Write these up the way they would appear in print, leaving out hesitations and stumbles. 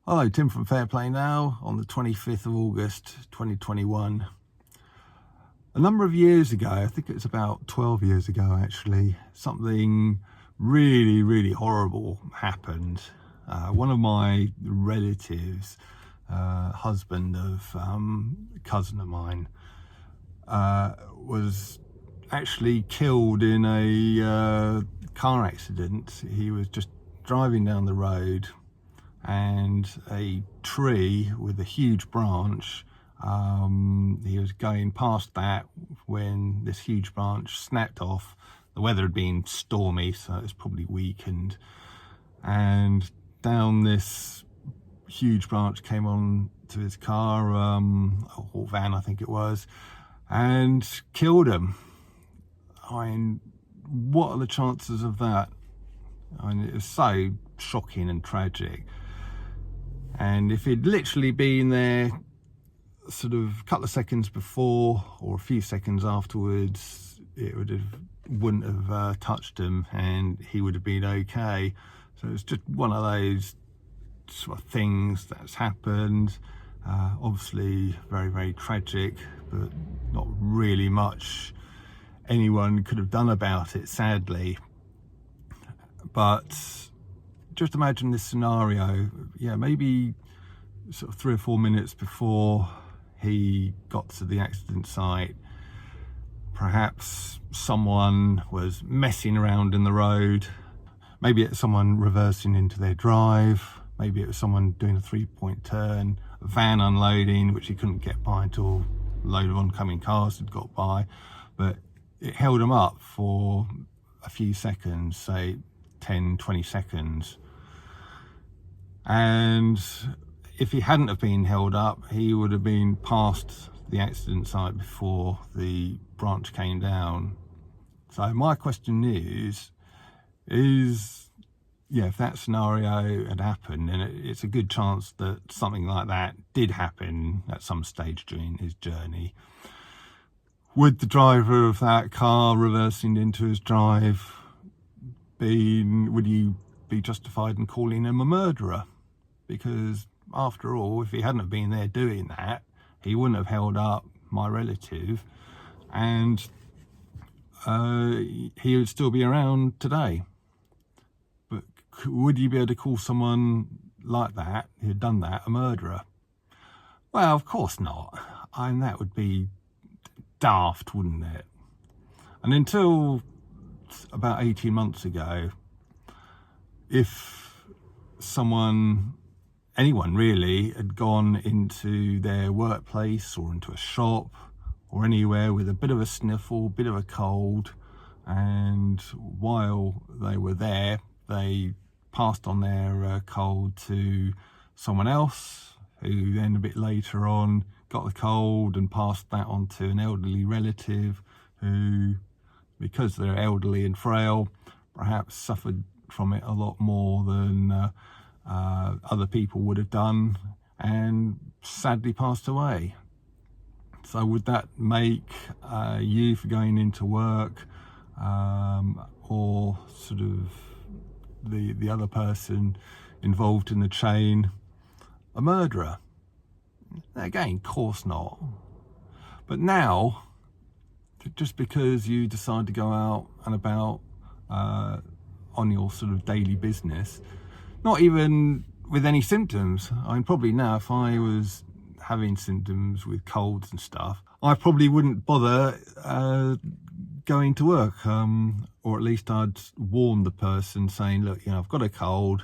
Hello, Tim from Fair Play Now on the 25th of August 2021. A number of years ago, I think it was about 12 years ago actually, something really horrible happened. One of my relatives, husband of a cousin of mine, was actually killed in a car accident. He was just driving down the road and a tree with a huge branch, he was going past that when this huge branch snapped off. The weather had been stormy, so it was probably weakened, and down this huge branch came on to his car, or van I think it was, and killed him. I mean, what are the chances of that? I mean, it was so shocking and tragic. And if he'd literally been there sort of a couple of seconds before or a few seconds afterwards, it wouldn't have touched him and he would have been okay. So it's just one of those sort of things that's happened. Obviously very tragic, but not really much anyone could have done about it, sadly. But just imagine this scenario, maybe sort of 3 or 4 minutes before he got to the accident site, perhaps someone was messing around in the road. Maybe it's someone reversing into their drive. Maybe it was someone doing a 3-point turn, a van unloading, which he couldn't get by until a load of oncoming cars had got by. But it held him up for a few seconds, say 10, 20 seconds. And if he hadn't have been held up, he would have been past the accident site before the branch came down. So my question is if that scenario had happened, and it's a good chance that something like that did happen at some stage during his journey, would the driver of that car reversing into his drive would you be justified in calling him a murderer? Because after all, if he hadn't have been there doing that, he wouldn't have held up my relative, and he would still be around today. But would you be able to call someone like that, who had done that, a murderer? Well, of course not. I mean, that would be daft, wouldn't it? And until about 18 months ago, if anyone really, had gone into their workplace or into a shop or anywhere with a bit of a sniffle, bit of a cold, and while they were there, they passed on their cold to someone else, who then a bit later on got the cold and passed that on to an elderly relative who, because they're elderly and frail, perhaps suffered from it a lot more than other people would have done, and sadly passed away. So would that make you, for going into work, or sort of the other person involved in the chain, a murderer? Again, of course not. But now, just because you decide to go out and about on your sort of daily business, not even with any symptoms. I mean, probably now if I was having symptoms with colds and stuff, I probably wouldn't bother going to work, or at least I'd warn the person saying, look, I've got a cold,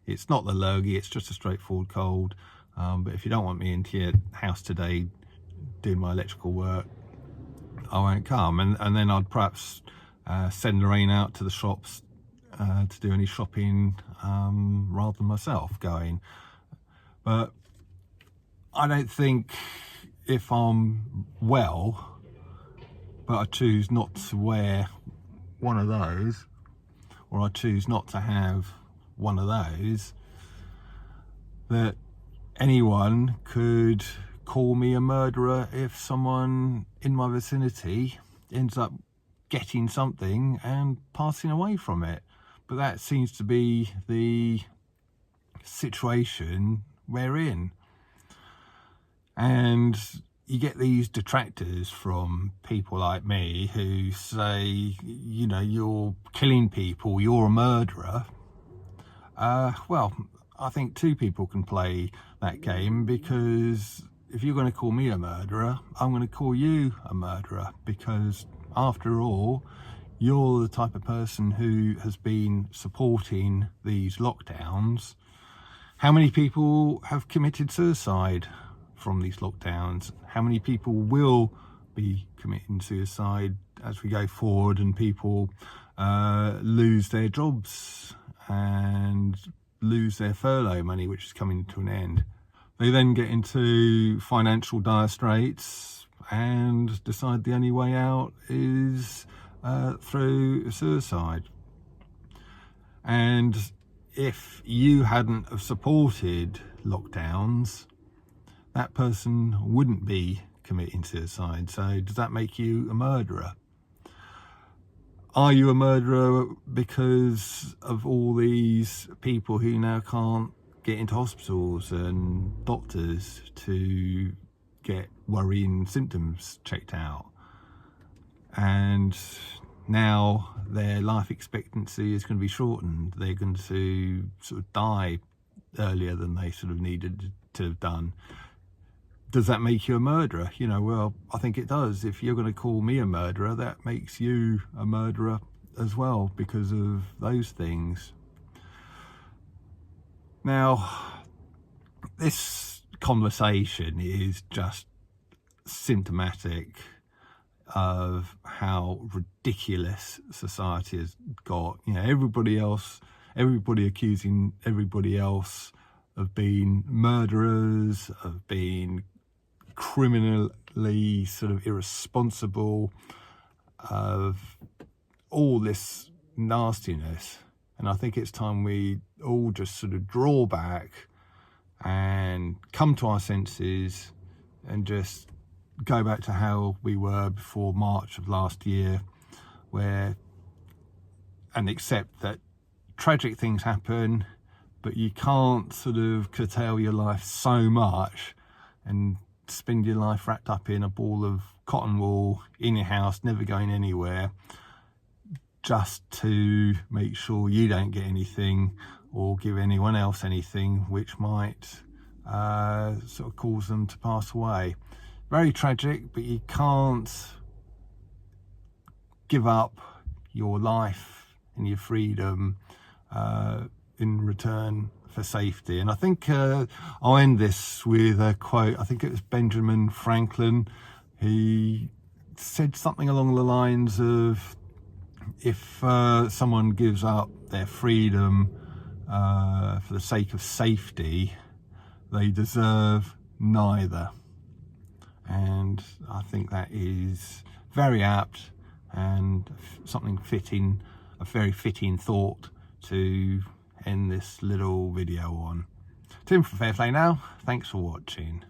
it's not the lurgy, it's just a straightforward cold, but if you don't want me into your house today doing my electrical work, I won't come. And then I'd perhaps send Lorraine out to the shops to do any shopping, rather than myself going. But I don't think, if I'm well but I choose not to wear one of those, or I choose not to have one of those, that anyone could call me a murderer if someone in my vicinity ends up getting something and passing away from it. But that seems to be the situation we're in. And you get these detractors from people like me who say, you know, you're killing people, you're a murderer. Well, I think two people can play that game, because if you're going to call me a murderer, I'm going to call you a murderer, because after all, you're the type of person who has been supporting these lockdowns. How many people have committed suicide from these lockdowns? How many people will be committing suicide as we go forward and people lose their jobs and lose their furlough money, which is coming to an end? They then get into financial dire straits and decide the only way out is through suicide. And if you hadn't have supported lockdowns, that person wouldn't be committing suicide. So does that make you a murderer? Are you a murderer because of all these people who now can't get into hospitals and doctors to get worrying symptoms checked out? And now their life expectancy is going to be shortened. They're going to sort of die earlier than they sort of needed to have done. Does that make you a murderer? You know, well, I think it does. If you're going to call me a murderer, that makes you a murderer as well, because of those things. Now, this conversation is just symptomatic of how ridiculous society has got. You know, everybody accusing everybody else of being murderers, of being criminally sort of irresponsible, of all this nastiness. And I think it's time we all just sort of draw back and come to our senses and just go back to how we were before March of last year, and accept that tragic things happen, but you can't sort of curtail your life so much and spend your life wrapped up in a ball of cotton wool in your house, never going anywhere, just to make sure you don't get anything or give anyone else anything which might sort of cause them to pass away. Very tragic, but you can't give up your life and your freedom in return for safety. And I think I'll end this with a quote. I think it was Benjamin Franklin. He said something along the lines of, if someone gives up their freedom for the sake of safety, they deserve neither. And I think that is very apt and something fitting, a very fitting thought to end this little video on. Tim from Fairplay Now, thanks for watching.